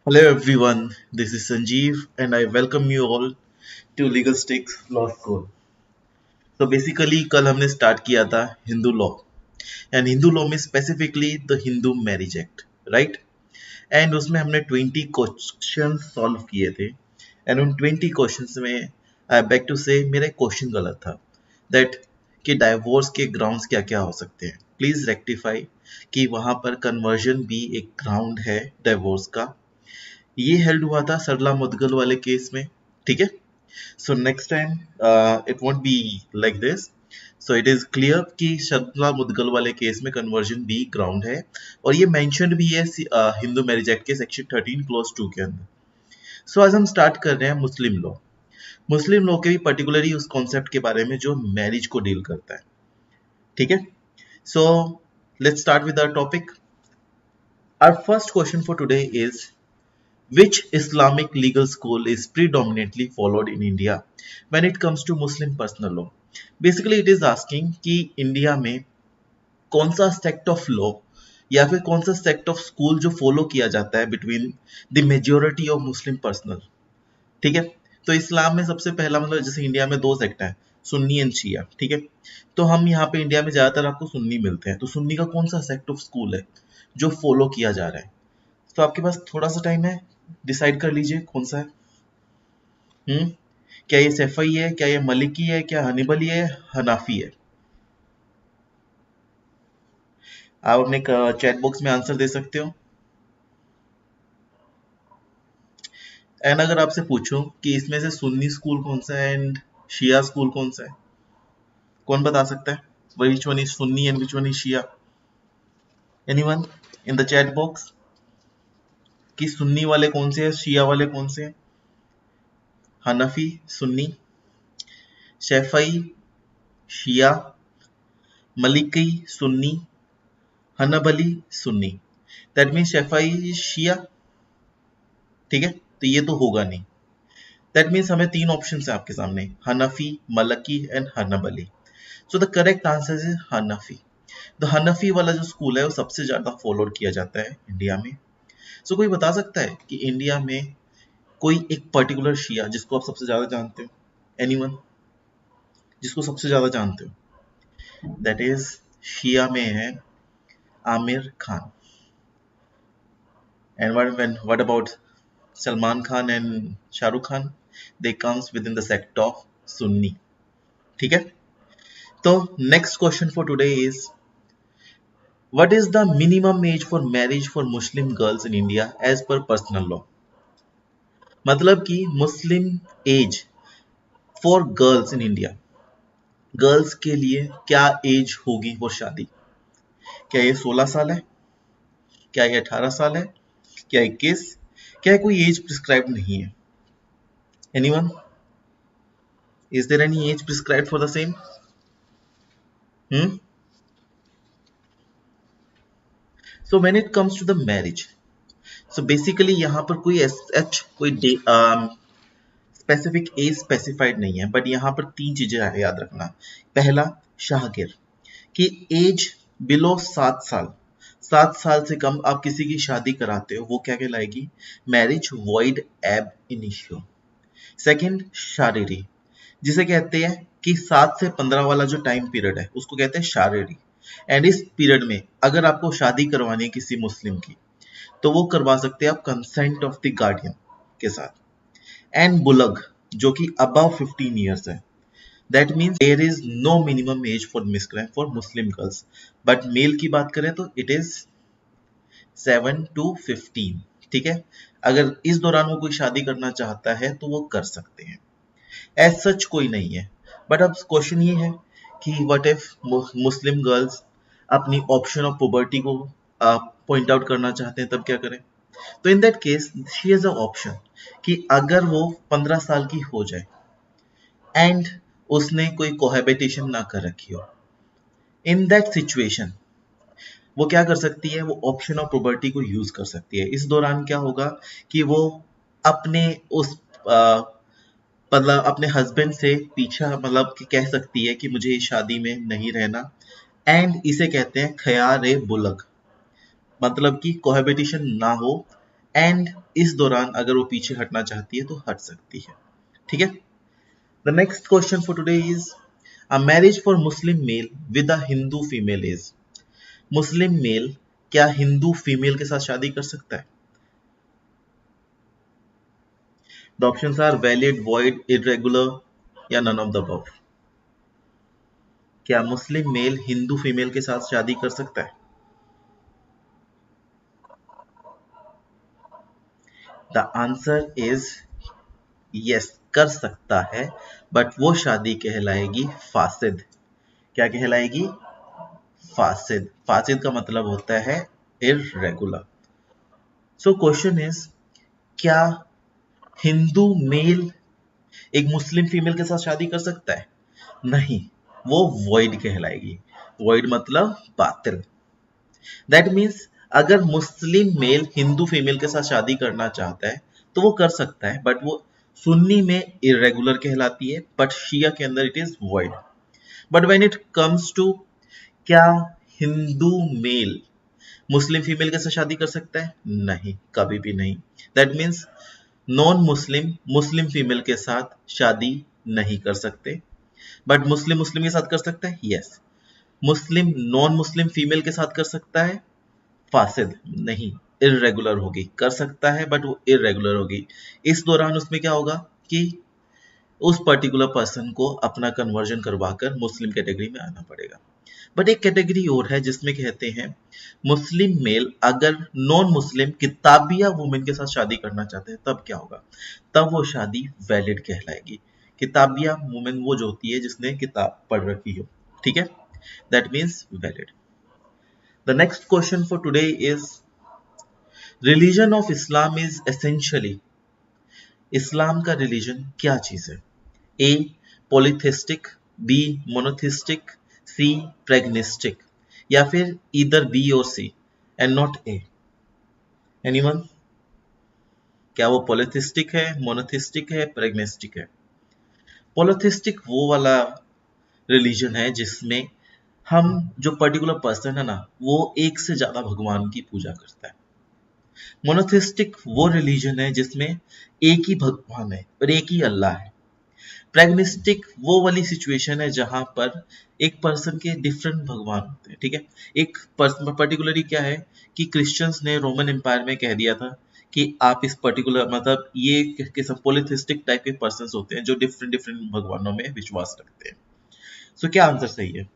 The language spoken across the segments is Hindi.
Hello everyone, this is Sanjeev and I welcome you all to Legal Sticks Law School. So basically कल हमने स्टार्ट किया था Hindu law and Hindu law में specifically the Hindu marriage act right and उसमें हमने 20 क्वेश्चन सॉल्व किए थे एंड उन 20 क्वेश्चंस में आई बैक टू से मेरा क्वेश्चन गलत था दैट कि डाइवोर्स के ग्राउंड्स क्या क्या हो सकते हैं प्लीज रेक्टिफाई कि वहां पर कन्वर्जन भी एक ग्राउंड है डाइवोर्स का ये हेल्ड हुआ था सरला मुदगल वाले केस में ठीक है so next time it won't be like this so it is clear कि सरला मुदगल वाले केस में कन्वर्जन भी ग्राउंड है और ये मेंशन्ड भी है हिंदू मैरिज एक्ट के सेक्शन 13 क्लॉज 2 के अंदर सो आज हम स्टार्ट कर रहे हैं मुस्लिम लॉ के भी पर्टिकुलरली उस कॉन्सेप्ट के बारे में जो मैरिज को डील करता है ठीक है so let's start with our topic our first question for today is Which Islamic legal school is predominantly followed in India when it comes to Muslim personal law? Basically, it is asking कि इंडिया में कौन सा सेक्ट ऑफ लॉ या फिर कौन सा सेक्ट ऑफ स्कूल जो फॉलो किया जाता है between the majority of Muslim personal ठीक है तो इस्लाम में सबसे पहला मतलब जैसे इंडिया में दो सेक्ट है सुन्नी एंड शिया ठीक है तो हम यहाँ पे इंडिया में ज्यादातर आपको सुन्नी मिलते हैं तो सुन्नी का कौन सा सेक्ट ऑफ स्कूल है जो फॉलो किया जा रहा है तो आपके पास थोड़ा सा टाइम है डिसाइड कर लीजिए कौन सा है क्या ये सैफई है क्या ये मलिकी है क्या हनीबली है हनाफी है आप अपने चैट बॉक्स में आंसर दे सकते हो एंड अगर आपसे पूछूं कि इसमें से सुन्नी स्कूल कौन सा है एंड शिया स्कूल कौन सा है कौन बता सकता है which one is Sunni and which one is Shia anyone in the chat box कि सुन्नी वाले कौन से हैं शिया वाले कौन से हैं हनफी सुन्नी शैफई शिया मलिकी सुन्नी हनबली सुन्नी दैट मीन्स शैफई शिया ठीक है तो ये तो होगा नहीं दैट मीन्स हमें तीन ऑप्शन है आपके सामने हनफी मलकी एंड हनबली so the correct answer is हनफी द हनफी वाला जो स्कूल है वो सबसे ज्यादा फॉलो किया जाता है इंडिया में सो कोई बता सकता है कि इंडिया में कोई एक पर्टिकुलर शिया जिसको आप सबसे ज्यादा जानते हो एनीवन जिसको सबसे ज्यादा जानते हो दैट इज शिया में है Aamir Khan and what about Salman Khan and Shahrukh Khan they comes with in the sect of Sunni ठीक है तो next question for today is what is the minimum age for marriage for Muslim girls in India as per personal law मतलब कि Muslim age for girls in India girls के लिए क्या एज होगी फॉर शादी क्या ये 16 साल है क्या ये 18 साल है क्या 21 क्या कोई एज प्रिस्क्राइब नहीं है anyone is there any age prescribe for the same so when it comes to the marriage so basically यहाँ पर कोई कोई स्पेसिफिक एज स्पेसिफाइड नहीं है बट यहाँ पर तीन चीजें याद रखना पहला शाहगिर कि एज बिलो 7 साल से कम आप किसी की शादी कराते हो वो क्या कहलाएगी marriage void ab initio second शारीरी जिसे कहते हैं कि 7 से 15 वाला जो टाइम पीरियड है उसको कहते हैं शारीरी एंड इस पीरियड में अगर आपको शादी करवानी है किसी मुस्लिम की तो वो करवा सकते हैं आप कंसेंट ऑफ द गार्डियन के साथ एंड बुलग जो कि अबव 15 ईयर्स है that means there is no minimum age for मिसक्राइम for Muslim girls but male की बात करें तो इट इज 7 to 15 ठीक है अगर इस दौरान वो कोई शादी करना चाहता है तो वो कर सकते हैं एज सच कोई नहीं है बट अब क्वेश्चन ये है कि व्हाट इफ मुस्लिम गर्ल्स अपनी ऑप्शन ऑफ पुबर्टी को पॉइंट आउट करना चाहते हैं तब क्या करें तो in that case she has a option कि अगर वो 15 साल की हो जाए एंड उसने कोई कोहैबिटेशन ना कर रखी हो इन दैट सिचुएशन वो क्या कर सकती है वो ऑप्शन ऑफ प्रॉपर्टी को यूज कर सकती है इस दौरान क्या होगा कि वो अपने उस मतलब अपने हस्बैंड से पीछा मतलब कि कह सकती है कि मुझे इस शादी में नहीं रहना एंड इसे कहते हैं खयार बुलग मतलब कि कोहैबिटेशन ना हो एंड इस दौरान अगर वो पीछे हटना चाहती है तो हट सकती है। ठीक है। The next question for today is a marriage for Muslim male with a Hindu female is. Muslim male क्या हिंदू फीमेल के साथ शादी कर सकता है? The options are valid, void, irregular या नन ऑफ द अबव। क्या मुस्लिम मेल हिंदू फीमेल के साथ शादी कर सकता है? द आंसर इज यस, कर सकता है, बट वो शादी कहलाएगी फासिद। क्या कहलाएगी? फासिद। फासिद का मतलब होता है इररेगुलर। सो क्वेश्चन इज, क्या हिंदू मेल एक मुस्लिम फीमेल के साथ शादी कर सकता है? नहीं, वो वॉइड कहलाएगी। वॉइड मतलब बातिल। दैट मीन्स अगर मुस्लिम मेल हिंदू फीमेल के साथ शादी करना चाहता है तो वो कर सकता है, बट वो सुन्नी में इरेगुलर कहलाती है, बट शिया के अंदर it is void. But when it comes to, क्या हिंदू मेल मुस्लिम फीमेल के साथ शादी कर सकता है? नहीं, कभी भी नहीं। That means non Muslim Muslim female के साथ शादी नहीं कर सकते, बट मुस्लिम मुस्लिम के साथ कर सकता है। यस, मुस्लिम नॉन मुस्लिम फीमेल के साथ कर सकता है। फासिद नहीं, इरेगुलर होगी। कर सकता है बट वो इरेगुलर होगी। इस दौरान उसमें क्या होगा कि उस पर्टिकुलर पर्सन को अपना कन्वर्जन करवाकर मुस्लिम कैटेगरी में आना पड़ेगा। बट एक कैटेगरी और है जिसमें कहते हैं मुस्लिम मेल अगर नॉन मुस्लिम किताबिया वुमेन के साथ शादी करना चाहते हैं तब क्या होगा? तब वो शादी वैलिड कहलाएगी। किताबिया वुमेन वो जो होती है जिसने किताब पढ़ रखी हो। ठीक है, that means valid. The next question for today is religion of Islam is essentially. Islam का रिलीजन क्या चीज है? ए पॉलीथिस्टिक, बी मोनोथिस्टिक, सी प्रेग्निस्टिक, या फिर इधर बी और सी एंड नॉट ए। एनीवन? क्या वो पॉलीथिस्टिक है, मोनोथिस्टिक है, प्रेग्निस्टिक है? पॉलीथिस्टिक वो वाला रिलीजन है जिसमें हम जो पर्टिकुलर पर्सन है ना वो एक से ज्यादा भगवान की पूजा करता है। मोनोथिस्टिक वो रिलीजन है जिसमें एक ही भगवान है और एक ही अल्लाह है। प्रेग्निस्टिक वो वाली सिचुएशन है जहां पर एक पर्सन के डिफरेंट भगवान होते हैं। ठीक है, एक पर्सन पर्टिकुलरली क्या है कि क्रिश्चियंस ने रोमन एम्पायर में कह दिया था कि आप इस पर्टिकुलर मतलब ये किस्म पॉलिथिस्टिक टाइप के पर्सन होते हैं जो डिफरेंट डिफरेंट भगवानों में विश्वास रखते हैं। सो क्या आंसर सही है?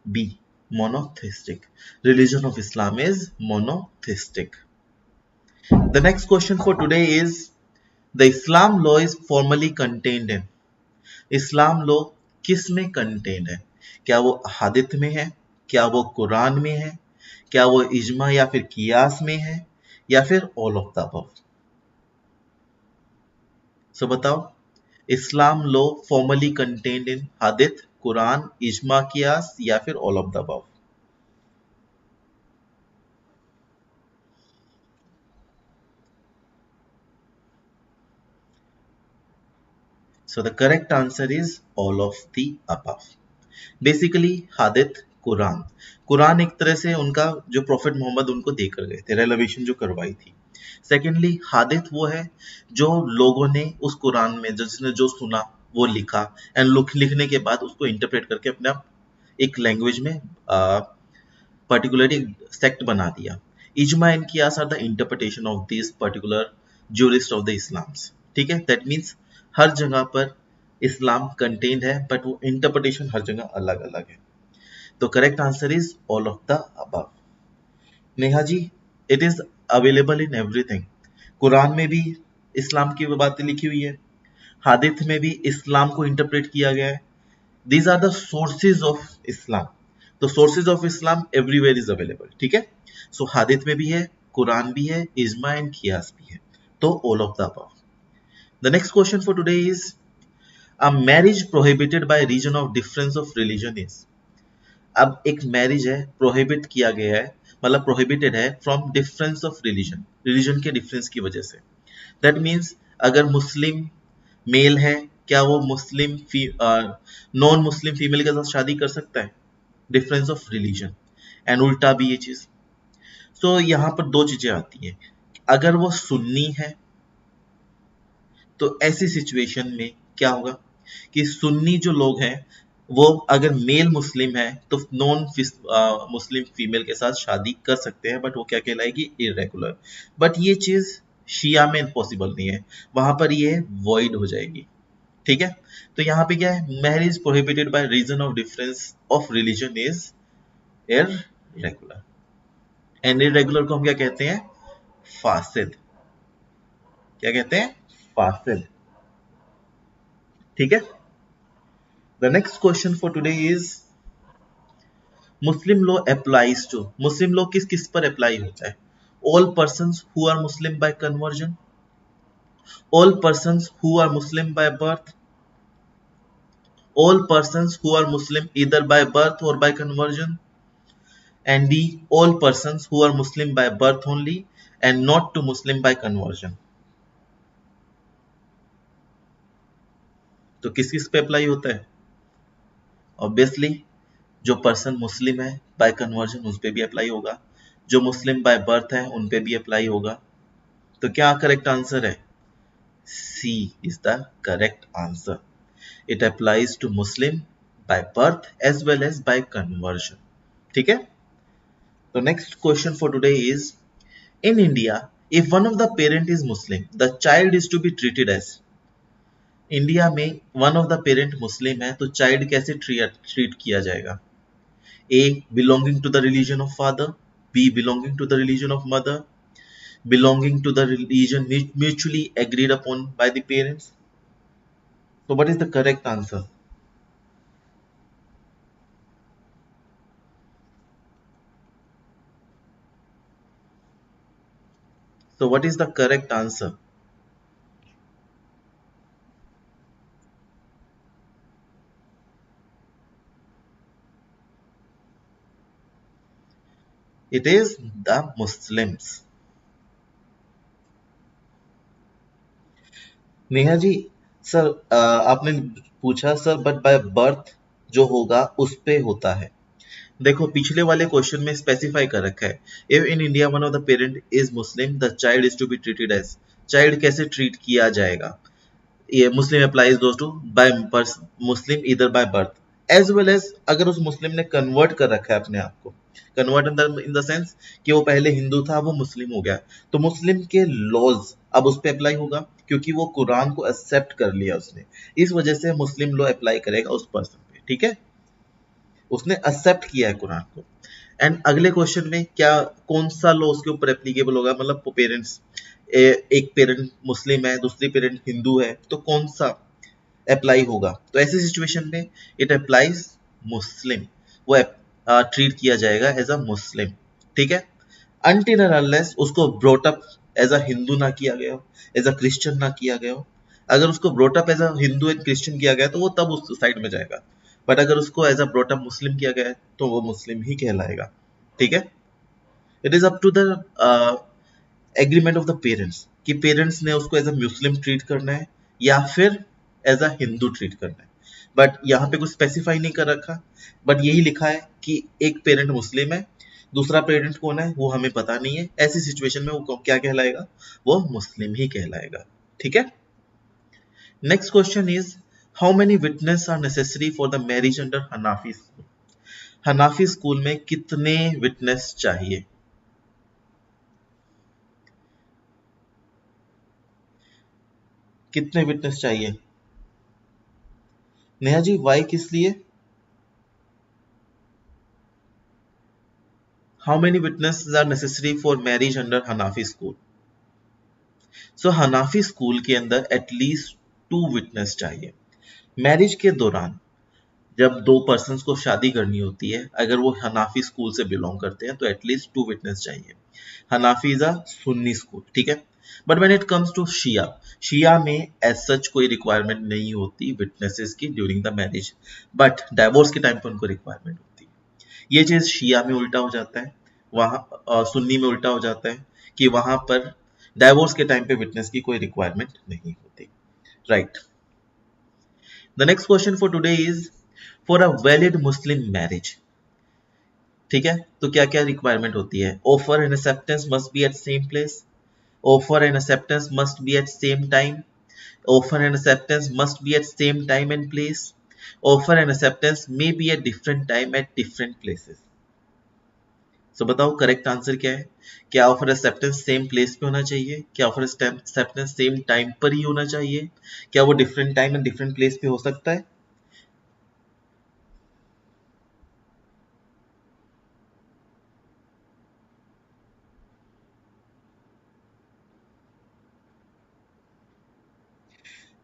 B monotheistic. Religion of Islam is monotheistic. The next question for today is the Islam law is formally contained in. Islam law किस में कंटेन्ड है? क्या वो हादित में है, क्या वो कुरान में है, क्या वो इजमा या फिर कियास में है, या फिर all of the above? So बताओ, Islam law formally contained in हादित, कुरान, इजमा, कियास या फिर all of the above? So the correct answer is all of the above. Basically हादित कुरान, कुरान एक तरह से उनका जो प्रॉफिट मोहम्मद उनको देकर गए थे, रेलेवेशन जो करवाई थी। सेकेंडली हादित वो है जो लोगों ने उस कुरान में जिसने जो सुना वो लिखा एंड लिखने के बाद उसको इंटरप्रेट करके अपना एक लैंग्वेज में पर्टिकुलरली सेक्ट बना दिया। इजमा एंड कियास are the interpretation of this particular jurist of the Islams. ठीक है, दैट मीन्स हर जगह पर इस्लाम कंटेन्ड है बट वो इंटरप्रिटेशन हर जगह अलग अलग है। तो correct answer is all of the above. Neha ji, it is available in everything. कुरान में भी इस्लाम की बातें लिखी हुई है, हादिथ में भी इस्लाम को इंटरप्रेट किया गया है। These are the sources of Islam. तो sources of Islam everywhere is available. ठीक है, सो हादिथ में भी है, कुरान भी है, इजमा एंड कियास भी है। तो all of the above. The next question for today is a marriage prohibited by reason of difference of religion is. अब एक मैरिज है प्रोहिबिट किया गया है, मतलब प्रोहिबिटेड है from difference of religion, religion के डिफरेंस की वजह से। दैट मीन्स अगर मुस्लिम मेल है, क्या वो मुस्लिम नॉन मुस्लिम फीमेल के साथ शादी कर सकता है? Difference of religion. एंड उल्टा भी ये चीज। सो यहाँ पर दो चीजें आती हैं। अगर वो सुन्नी है तो ऐसी सिचुएशन में क्या होगा कि सुन्नी जो लोग हैं वो अगर मेल मुस्लिम है तो नॉन मुस्लिम फीमेल के साथ शादी कर सकते हैं, बट वो क्या कहलाएगी, इरेगुलर। बट ये चीज शिया में पॉसिबल नहीं है, वहां पर ये वॉइड हो जाएगी। ठीक है, तो यहाँ पे क्या है, marriage prohibited by reason of difference of religion is irregular. And irregular को हम क्या कहते हैं, फासिद। क्या कहते हैं, फासिद। ठीक है। The next question for today is Muslim law applies to, Muslim law किस किस पर अप्लाई होता है, all persons who are Muslim by conversion, all persons who are Muslim by birth, all persons who are Muslim either by birth or by conversion, and D, all persons who are Muslim by birth only and not to Muslim by conversion. तो किस किस पे अप्लाई होता है, ऑब्वियसली जो पर्सन मुस्लिम है बाय कन्वर्जन उस पे भी अप्लाई होगा, जो मुस्लिम बाय बर्थ है उन पे भी अप्लाई होगा। तो क्या करेक्ट आंसर है, C is the correct answer. It applies to Muslim by birth as well as by conversion. ठीक है। The next question for today is, in India, if one of the parent is Muslim, the child is to be treated as. India में one of the parent Muslim है तो चाइल्ड कैसे ट्रीट किया जाएगा, A belonging to the religion of father, B belonging to the religion of mother, belonging to the religion mutually agreed upon by the parents. So what is the correct answer? So what is the correct answer? It is the Muslims. Neha ji, sir आपने पूछा सर बट बाय बर्थ जो होगा उस पे होता है। देखो पिछले वाले क्वेश्चन में स्पेसिफाई कर रखा है, if in India one of the parent is Muslim the child is to be treated as. Child कैसे ट्रीट किया जाएगा, ये Muslim applies those to by Muslim इधर by birth as well as, अगर उस मुस्लिम ने कन्वर्ट कर रखा है अपने आप को, कन्वर्ट इन द सेंस कि वो पहले हिंदू था वो मुस्लिम हो गया, तो मुस्लिम के लॉज अब उस पर अप्लाई होगा क्योंकि वो कुरान को एक्सेप्ट कर लिया उसने, इस वजह से मुस्लिम लॉ अप्लाई करेगा उस पर्सन पे। ठीक है, उसने एक्सेप्ट किया है कुरान को। एंड अगले क्वेश्चन में क्या, कौन सा लॉ उसके ऊपर एप्लीकेबल होगा, मतलब पेरेंट्स, एक पेरेंट मुस्लिम है दूसरी पेरेंट हिंदू है तो कौन सा अप्लाई होगा, तो ऐसी सिचुएशन में इट अप्लाइज मुस्लिम, वो ट्रीट किया जाएगा एज अ मुस्लिम। ठीक है, अनटिल एंड अनलेस उसको brought up as a Hindu ना किया गया हो, एज अ क्रिश्चियन ना किया गया हो। अगर उसको brought up as a Hindu and Christian किया गया तो वो तब उस साइड में जाएगा, बट अगर उसको एज अ ब्रॉट अप मुस्लिम किया गया है तो वो मुस्लिम ही कहलाएगा। ठीक है, it is up to the agreement of the parents कि पेरेंट्स ने उसको एज अ मुस्लिम ट्रीट करना है या फिर एज अ हिंदू ट्रीट करना है, बट यहाँ पे कुछ स्पेसिफाई नहीं कर रखा, बट यही लिखा है कि एक पेरेंट मुस्लिम है दूसरा पेरेंट कौन है वो हमें पता नहीं है, ऐसी सिचुएशन में वो क्या कहलाएगा, वो मुस्लिम ही कहलाएगा। ठीक है। Next question is, how many witness are necessary for the marriage under Hanafi school. Hanafi school में कितने विटनेस चाहिए, कितने विटनेस चाहिए, नेहा जी वाई किस लिए, how many witnesses are necessary for marriage under Hanafi school. So Hanafi school के अंदर एटलीस्ट 2 विटनेस चाहिए। मैरिज के दौरान जब दो पर्सन्स को शादी करनी होती है, अगर वो हनाफी स्कूल से बिलोंग करते हैं तो एटलीस्ट 2 विटनेस चाहिए। Hanafi is a Sunni school, ठीक है। But when it comes to Shia, Shia में एज सच कोई रिक्वायरमेंट नहीं होती विटनेसेस की during the marriage, but divorce के टाइम पर उनको रिक्वायरमेंट होती है। ये चीज शिया में उल्टा हो जाता है, वहां सुन्नी में उल्टा हो जाता है कि वहां पर डाइवोर्स के टाइम पे विटनेस की कोई रिक्वायरमेंट नहीं होती। Right. The next question for today is, for a valid Muslim marriage ठीक है, तो क्या क्या रिक्वायरमेंट होती है? Offer and acceptance must be at same place, offer and acceptance must be at same time, offer and acceptance must be at same time and place, offer and acceptance may be at different time at different places. So बताओ करेक्ट आंसर क्या है? क्या ऑफर एक्सेप्टेंस सेम प्लेस पे होना चाहिए? क्या ऑफर एक्सेप्टेंस सेम टाइम पर ही होना चाहिए? क्या वो different time and different place पे हो सकता है?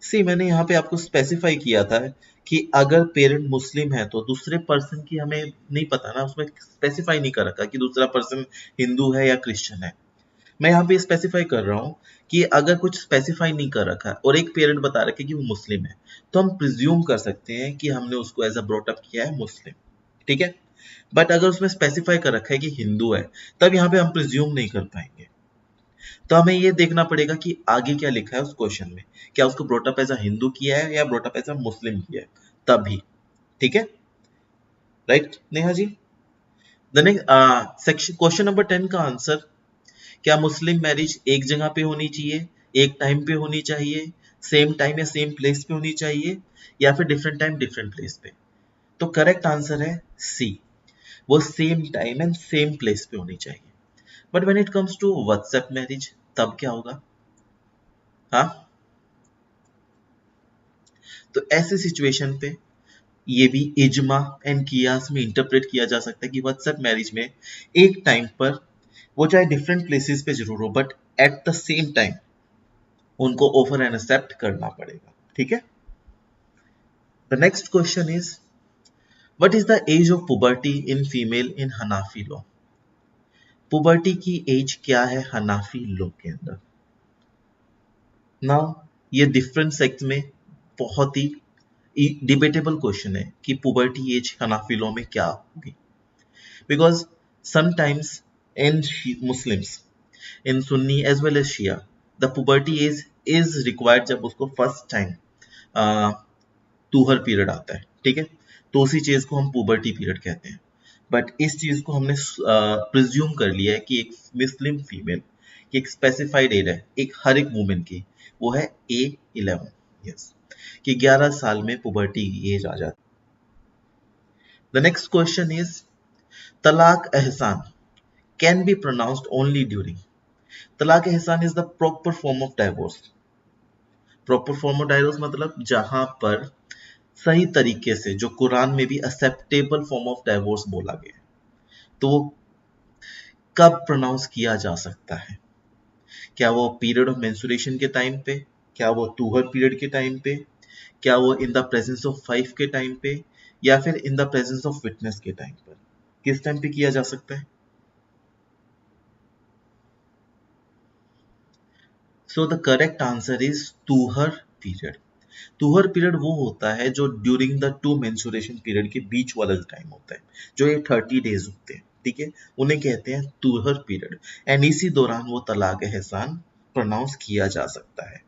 सी मैंने यहाँ पे आपको स्पेसिफाई किया था कि अगर पेरेंट मुस्लिम है तो दूसरे पर्सन की हमें नहीं पता ना, उसमें स्पेसिफाई नहीं कर रखा कि दूसरा पर्सन हिंदू है या क्रिश्चियन है। मैं यहाँ पे स्पेसिफाई कर रहा हूँ कि अगर कुछ स्पेसिफाई नहीं कर रखा और एक पेरेंट बता रखे कि वो मुस्लिम है, तो हम प्रिज्यूम कर सकते हैं कि हमने उसको एज अ ब्रॉट अप किया है मुस्लिम। ठीक है, बट अगर उसमें स्पेसिफाई कर रखा है कि हिंदू है, तब यहाँ पे हम प्रिज्यूम नहीं कर पाएंगे। तो हमें ये देखना पड़ेगा कि आगे क्या लिखा है उस क्वेश्चन में, क्या उसको brought up as a Hindu किया है या brought up as a Muslim किया है, तभी। ठीक है, right Neha ji? The next section, question number 10 का आंसर, क्या मुस्लिम मैरिज एक जगह पे होनी चाहिए, एक टाइम पे होनी चाहिए, सेम टाइम या सेम प्लेस पे होनी चाहिए, या फिर डिफरेंट टाइम डिफरेंट प्लेस पे? तो करेक्ट आंसर है सी, वो same time and same place पे होनी चाहिए। But when it comes to WhatsApp marriage, तब क्या होगा? हाँ, तो ऐसे सिचुएशन पे ये भी इजमा एंड कियास में इंटरप्रेट किया जा सकता है कि व्हाट्सएप मैरिज में एक टाइम पर, वो चाहे डिफरेंट प्लेसेस पे जरूर हो, but at the same time उनको ऑफर एंड एक्सेप्ट करना पड़ेगा। ठीक है, the next question is, what is the age of puberty in female in Hanafi law? Puberty की एज क्या है हनाफी लॉ के अंदर? नाउ ये डिफरेंट सेक्ट में बहुत ही डिबेटेबल क्वेश्चन है कि पुबर्टी एज हनाफी लॉ में क्या होगी, because sometimes in Muslims, in Sunni as well as Shia, the puberty age is required जब उसको फर्स्ट टाइम तूहर पीरियड आता है। ठीक है, तो उसी चीज को हम पुबर्टी पीरियड कहते हैं। बट इस चीज को हमने प्रिज्यूम कर लिया है कि एक मुस्लिम फीमेल की एक स्पेसिफाइड एज है, एक हर एक वुमेन की, वो है A11, यस, कि 11 साल में पुबर्टी की एज आ जाती है। द नेक्स्ट क्वेश्चन इज, तलाक एहसान can be pronounced only during, तलाक एहसान is the proper form of divorce. Proper form of divorce मतलब जहां पर सही तरीके से, जो कुरान में भी एक्सेप्टेबल फॉर्म ऑफ डाइवोर्स बोला गया है, तो वो कब प्रोनाउंस किया जा सकता है? क्या वो पीरियड ऑफ मेंस्ट्रुएशन के टाइम पे, क्या वो टूहर पीरियड के टाइम पे, क्या वो in the presence of five के टाइम पे, या फिर in the presence of witness के टाइम पर? किस टाइम पे किया जा सकता है? So the correct answer is टूहर पीरियड। टूहर पीरियड वो होता है जो during the two menstruation period के बीच वाला जो टाइम होता है, जो ये 30 डेज होते हैं। ठीक है, उन्हें कहते हैं टूहर पीरियड, एंड इसी दौरान वो तलाक एहसान प्रोनाउंस किया जा सकता है।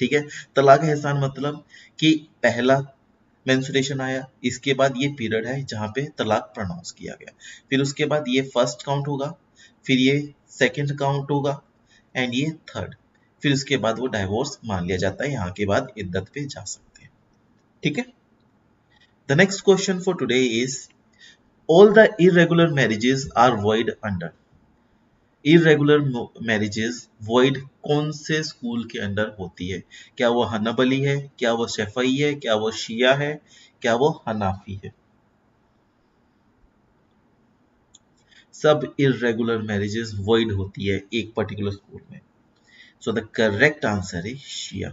ठीक है, तलाक एहसान मतलब कि पहला मेंस्ट्रुएशन आया, इसके बाद ये पीरियड है जहां पे तलाक प्रोनाउंस किया गया, फिर उसके बाद ये फर्स्ट काउंट होगा, फिर ये सेकंड काउंट होगा, एंड ये थर्ड, फिर उसके बाद वो डाइवोर्स मान लिया जाता है, यहाँ के बाद इद्दत पे जा सकते हैं। ठीक है, the next question for today is, all the irregular marriages are void under, irregular marriages void कौन से स्कूल के अंडर होती है? क्या वो हनबली है, क्या वो शफई है, क्या वो शिया है, क्या वो हनाफी है? सब इरेगुलर मैरिजेस वॉइड होती है एक पर्टिकुलर स्कूल में। So the correct answer is Shia.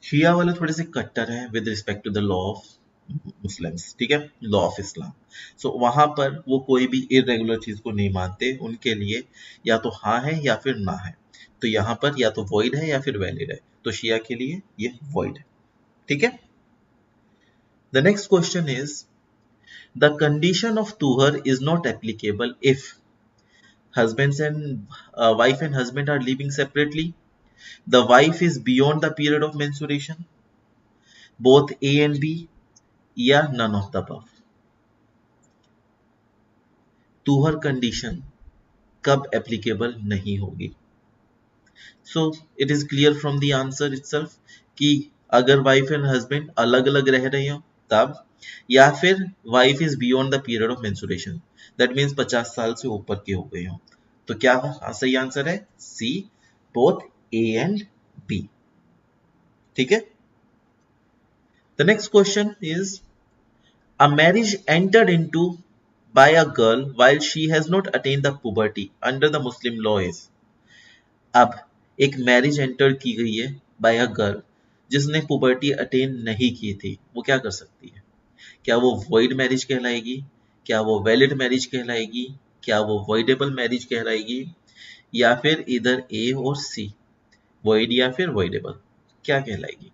Shia वाले थोड़े से कट्टर हैं with respect to the law of Muslims. ठीक है, लॉ ऑफ इस्लाम। सो वहां पर वो कोई भी इरेगुलर चीज को नहीं मानते, उनके लिए या तो हाँ है या फिर ना है। तो यहाँ पर या तो वॉइड है या फिर वैलिड है, तो शिया के लिए ये वॉइड है। ठीक है, the next question is, the condition of तुहर is not applicable if husbands and wife and husband are living separately, the wife is beyond the period of menstruation, both A and B, या none of the above? To her condition कब एप्लीकेबल नहीं होगी। So it is clear from the answer itself कि अगर वाइफ एंड हस्बैंड अलग अलग रह रहे हो तब, या फिर wife is beyond the period of menstruation, that means 50 साल से ऊपर के हो गए हो। तो क्या सही आंसर है? सी, बोथ ए एंड बी। ठीक है। The next question is a marriage entered into by a girl while she has not attained the puberty under the Muslim law is। अब एक मैरिज एंटर की गई है बाय अ गर्ल जिसने पुबर्टी अटेन नहीं की थी, वो क्या कर सकती है? क्या वो वॉइड मैरिज कहलाएगी? क्या वो वैलिड मैरिज कहलाएगी? क्या वो वॉइडेबल मैरिज कहलाएगी? या फिर इधर ए और सी, वॉइड या फिर वॉइडेबल, क्या कहलाएगी?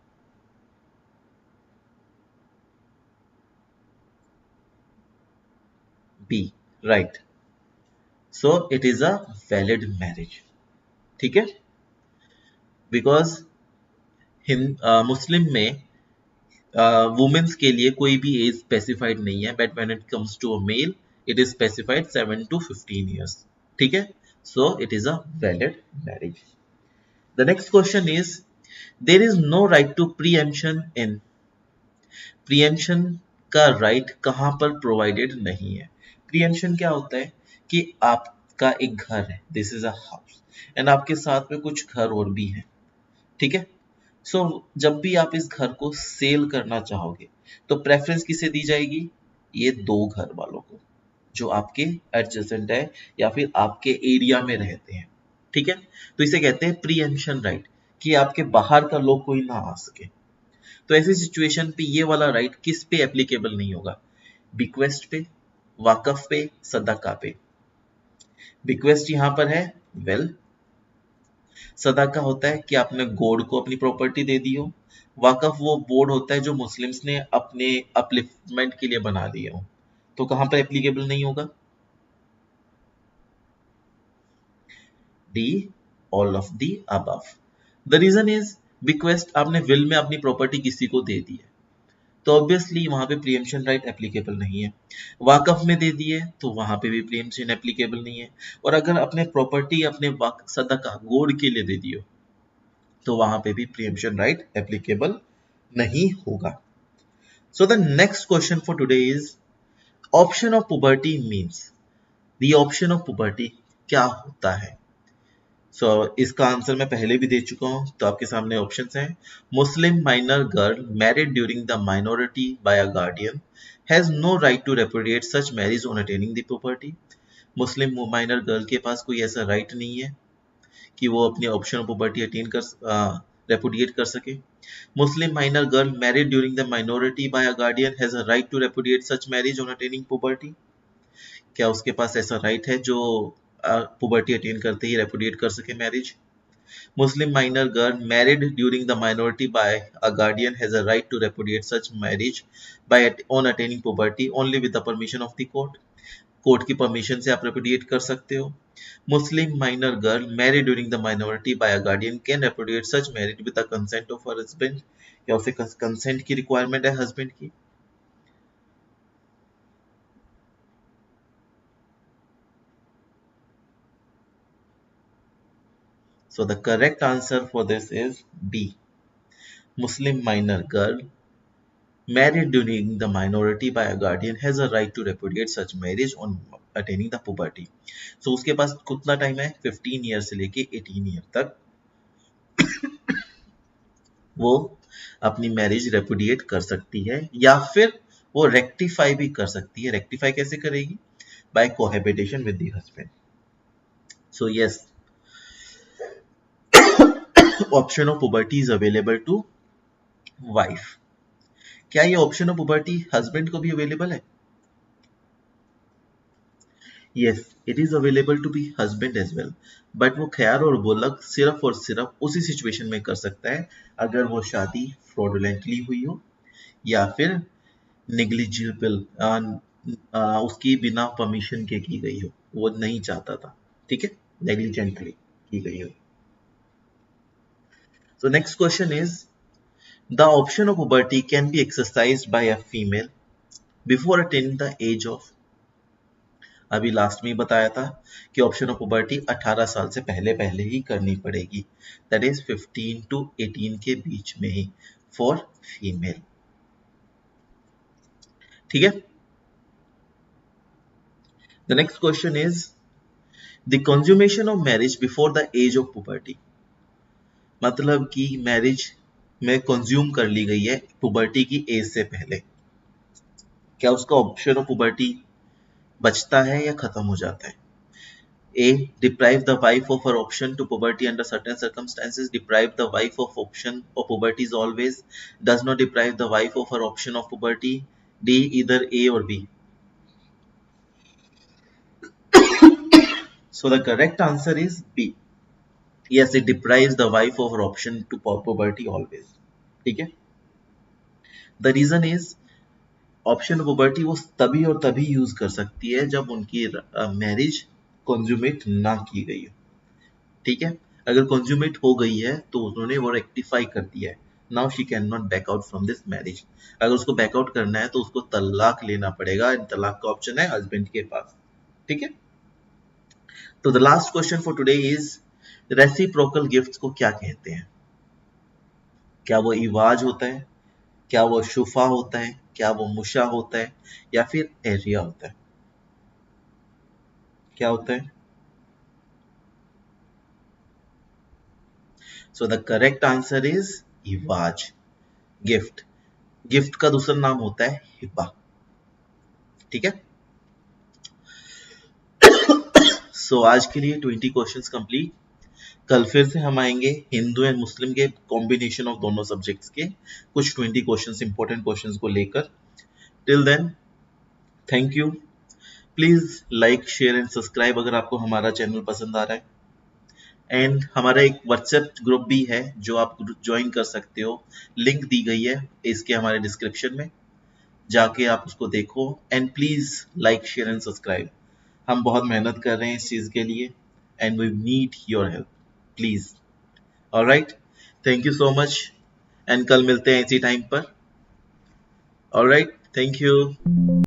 B, right. So it is a valid marriage. ठीक है। बिकॉज मुस्लिम में वुमेन्स के लिए कोई भी एज स्पेसिफाइड नहीं है, but when it comes to a male it is specified 7 to 15 years. ठीक है। So it is a valid marriage. The next question is there is no right to preemption in. Preemption का राइट कहां पर प्रोवाइडेड नहीं है? प्रीएम्पशन क्या होता है कि आपका एक घर है, this is a house, and आपके साथ में कुछ घर और भी हैं। ठीक है। सो जब भी आप इस घर को सेल करना चाहोगे तो प्रेफरेंस किसे दी जाएगी? ये दो घर वालों को जो आपके एडजेसेंट है या फिर आपके एरिया में रहते हैं। ठीक है। तो इसे कहते हैं प्रीएम्पशन राइट, कि आपके बाहर का लोग कोई ना आ सके। तो ऐसी सिचुएशन पे ये वाला राइट किस पे एप्लीकेबल नहीं होगा? बिक्वेस्ट पे, वाकफ पे, सदाका पे। बिक्वेस्ट यहां पर है वेल, सदाका होता है कि आपने गॉड को अपनी प्रॉपर्टी दे दी हो, वाकफ वो बोर्ड होता है जो मुस्लिम्स ने अपने अपलिफ्टमेंट के लिए बना दिए हो। तो कहां पर एप्लीकेबल नहीं होगा? D, all of the above. The reason is bequest, आपने विल में अपनी प्रॉपर्टी किसी को दे दी है तो ऑब्वियसली वहां पे प्रीएम्पशन राइट एप्लीकेबल नहीं है। वाकफ में दे दिए तो वहां पे भी प्रीएम्पशन एप्लीकेबल नहीं है। और अगर अपने प्रॉपर्टी अपने सदका गॉड के लिए दे दियो तो वहां पे भी प्रीएम्पशन राइट एप्लीकेबल नहीं होगा। So the next question for today is option of puberty means. The option of puberty क्या होता है? इसका आंसर मैं पहले भी दे चुका हूं, तो आपके सामने ऑप्शंस हैं। Muslim minor girl married during the minority by a guardian has no right to repudiate such marriage on attaining the property. Muslim minor girl के पास कोई ऐसा राइट नहीं है कि वो अपने ऑप्शन ऑफ प्रॉपर्टी अटेन कर रेपुडिएट कर सके। Muslim minor girl married during the minority by a guardian has a right to repudiate such marriage on attaining puberty। क्या उसके पास ऐसा राइट है जो पुबर्टी अटेन करते ही रेपुडिएट कर सके marriage? Muslim minor girl married during the minority by a guardian has a right to repudiate such marriage on attaining puberty only with the permission of the court। Court की परमिशन से आप रेपुडिएट कर सकते हो। Muslim minor girl married during the minority by a guardian can repudiate such marriage with the consent of her husband. क्या उसे कंसेंट की रिक्वायरमेंट है हस्बैंड की? So the correct answer for this is B. Muslim minor girl married during the minority by a guardian has a right to repudiate such marriage on attaining the puberty। So उसके पास कितना टाइम है? 15 ईयर से लेके 18 ईयर तक वो अपनी मैरिज रेपुडिएट कर सकती है, या फिर वो रेक्टिफाई भी कर सकती है। रेक्टिफाई कैसे करेगी? By cohabitation with the husband. So yes, option of puberty is available to wife. क्या ये ऑप्शन ऑफ पुबर्टी हस्बैंड को भी अवेलेबल है? Yes, it is available to be husband as well, but वो खैर और बोलक सिर्फ और सिर्फ उसी सिचुएशन में कर सकता है अगर वो शादी फ्रॉडुलेंटली हुई हो या फिर नेग्लिजिबल, उसकी बिना परमिशन के की गई हो, वो नहीं चाहता था। ठीक है, नेग्लिजेंटली की गई हो। So next question is the option of puberty can be exercised by a female before attaining the age of अभी लास्ट में ही बताया था कि ऑप्शन ऑफ पुबर्टी 18 साल से पहले पहले ही करनी पड़ेगी, दैट इज 15 to 18 के बीच में ही फॉर फीमेल। ठीक है। The next question is the consummation of marriage before the age of puberty, मतलब कि मैरिज में कंज्यूम कर ली गई है पुबर्टी की एज से पहले, क्या उसका ऑप्शन ऑफ पुबर्टी बचता है या खत्म हो जाता है? A. Deprive the wife of her option to puberty under certain circumstances. Deprive the wife of option of puberty is always. Does not deprive the wife of her option of puberty. D. Either A or B. So the correct answer is B. Yes, it deprives the wife of her option to puberty always. ठीक है। The reason is option puberty वो तभी और तभी यूज कर सकती है जब उनकी मैरिज कंज्यूमेट ना की गई हो। ठीक है। अगर कंज्यूमेट हो गई है तो उन्होंने वो रेक्टिफाई कर दिया है, now she can not back out from this marriage. अगर उसको बैक आउट करना है तो उसको तलाक लेना पड़ेगा, तलाक का ऑप्शन है हस्बैंड के पास। ठीक है। तो the last question for today is reciprocal gifts को क्या कहते हैं? क्या वो इवाज होता है, क्या वो शुफा होता है, क्या वो मुशा होता है, या फिर एरिया होता है? क्या होता है? So the correct answer is इवाज, gift. Gift का दूसरा नाम होता है हिब्बा। ठीक है। सो आज के लिए 20 क्वेश्चंस कंप्लीट। कल फिर से हम आएंगे हिंदू एंड मुस्लिम के कॉम्बिनेशन ऑफ दोनों सब्जेक्ट्स के कुछ 20 क्वेश्चंस, इंपॉर्टेंट क्वेश्चंस को लेकर। Till then, thank you. Please like, share and subscribe अगर आपको हमारा चैनल पसंद आ रहा है। एंड हमारा एक व्हाट्सएप ग्रुप भी है जो आप ज्वाइन कर सकते हो, लिंक दी गई है इसके हमारे डिस्क्रिप्शन में, जाके आप उसको देखो। And please like, share and subscribe. हम बहुत मेहनत कर रहे हैं इस चीज के लिए and we need your help, please. Alright, thank you so much and कल मिलते हैं इसी टाइम पर। Alright, thank you.